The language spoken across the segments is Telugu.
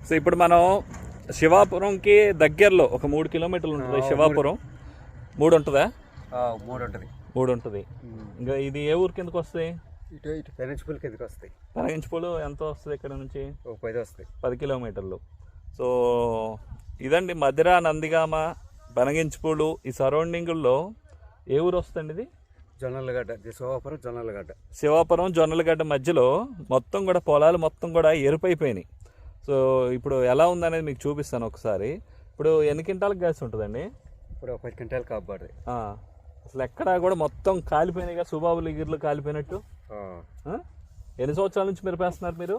సో ఇప్పుడు మనం శివాపురంకి దగ్గరలో ఒక 3 కిలోమీటర్లు ఉంటుంది శివాపురం. 3 ఉంటుందా? 3 ఉంటుంది. 3 ఉంటుంది. ఇంకా ఇది ఏ ఊరికి ఎందుకు వస్తాయి? ఇటు పెరంచిపూలకి ఎందుకు వస్తాయి? పెరంచిపూలు ఎంత వస్తుంది ఇక్కడ నుంచి? 10 వస్తాయి. 10 కిలోమీటర్లు. సో ఇదండి మధిర, నందిగామ, బనగించిపూలు ఈ సరౌండింగుల్లో ఏ ఊరు వస్తుంది? ఇది జొన్నలగడ్డ, శివాపురం జొన్నలగడ్డ. శివాపురం జొన్నలగడ్డ మధ్యలో మొత్తం కూడా పొలాలు మొత్తం కూడా ఎరుపైపోయినాయి. సో ఇప్పుడు ఎలా ఉందనేది మీకు చూపిస్తాను ఒకసారి. ఇప్పుడు ఎన్ని క్వింటాలకు గ్యాస్ ఉంటుందండి? ఇప్పుడు 10 క్వింటాలు కాపాడు. అసలు ఎక్కడా కూడా మొత్తం కాలిపోయినాయిగా, సుబాబులు గిర్లు కాలిపోయినట్టు. ఎన్ని సంవత్సరాల నుంచి మిరపేస్తున్నారు మీరు?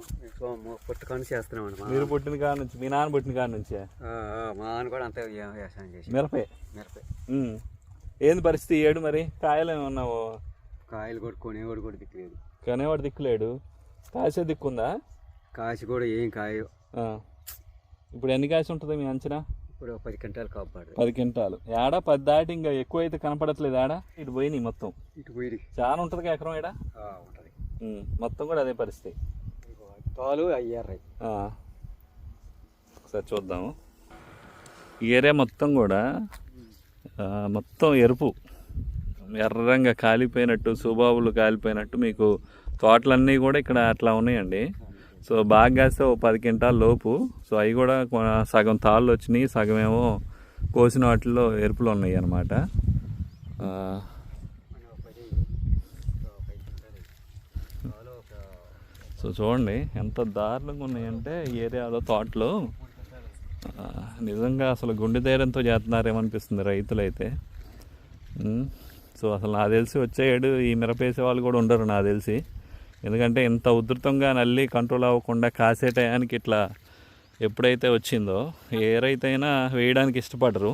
పుట్టుకొని చేస్తున్నామండి. మీరు పుట్టిన కాడ నుంచి, మీ నాన్న పుట్టిన కాడ నుంచి? మా నాన్న కూడా అంతే వ్యవసాయం చేసి. మిరపే. ఏంది పరిస్థితి ఏడు మరి? కాయలు ఏమన్నావు? కాయలు కూడా కొనేవాడు కూడా దిక్కులేదు. కొనేవాడు దిక్కులేడు, కాసే దిక్కుందా? కాసి కూడా ఏం కాయ. ఇప్పుడు ఎన్ని కాసి ఉంటుంది మీ అంచనా? ఇప్పుడు 10 క్వింటాలు కాపాడు. 10 క్వింటాలు. ఏడా 10 దాటి ఇంకా ఎక్కువ అయితే కనపడట్లేదు. ఆడ ఇటు పోయినాయి మొత్తం. ఇటు పోయి చాలా ఉంటుంది ఎకరం ఏడా ఉంటుంది. మొత్తం కూడా అదే పరిస్థితి. తాలు అయ్యారు. ఒకసారి చూద్దాము. ఈ ఏరియా మొత్తం కూడా మొత్తం ఎరుపు, ఎర్రంగా కాలిపోయినట్టు, సుబాబులు కాలిపోయినట్టు మీకు తోటలన్నీ కూడా ఇక్కడ అట్లా ఉన్నాయండి. సో బాగా కాస్తే 10 క్వింటాల లోపు. సో అవి కూడా సగం తాళ్ళు వచ్చినాయి, సగం ఏమో కోసిన వాటిల్లో ఎరుపులు ఉన్నాయి అన్నమాట. సో చూడండి ఎంత దారుణంగా ఉన్నాయంటే ఈ ఏరియాలో తోటలు. నిజంగా అసలు గుండె ధైర్యంతో చేస్తున్నారేమనిపిస్తుంది రైతులైతే. సో అసలు నాకు తెలిసి వచ్చే ఏడు ఈ మిరపేసే వాళ్ళు కూడా ఉండరు నాకు తెలిసి. ఎందుకంటే ఇంత ఉధృతంగా నల్లి కంట్రోల్ అవ్వకుండా కాసే టయానికి ఇట్లా ఎప్పుడైతే వచ్చిందో ఏ రైతైనా వేయడానికి ఇష్టపడరు.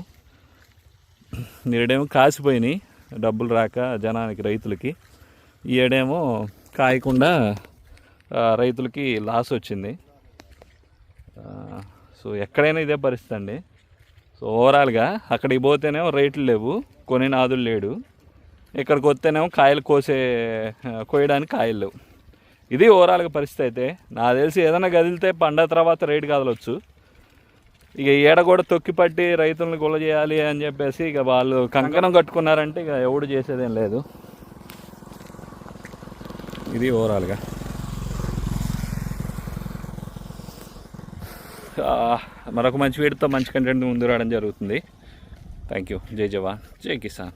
నేడేమో కాసిపోయినాయి డబ్బులు రాక జనానికి, రైతులకి. ఈ ఏడేమో కాయకుండా రైతులకి లాస్ వచ్చింది. సో ఎక్కడైనా ఇదే పరిస్థితి అండి. సో ఓవరాల్గా అక్కడికి పోతేనేమో రేట్లు లేవు, కొని నాదులు లేడు. ఇక్కడికి వస్తేనేమో కాయలు కోయడానికి కాయలు లేవు. ఇది ఓవరాల్గా పరిస్థితి. అయితే నాకు తెలిసి ఏదైనా కదిలితే పండగ తర్వాత రేటు కదలొచ్చు. ఇక ఏడ కూడా తొక్కిపట్టి రైతులను గుల్ల చేయాలి అని చెప్పేసి ఇక వాళ్ళు కంకణం కట్టుకున్నారంటే ఇక ఎవడు చేసేదేం లేదు. ఇది ఓవరాల్గా. మరొక మంచి వీడియోతో మంచి కంటెంట్ ముందు రావడం జరుగుతుంది. Thank you. జై జవాన్, జై కిసాన్.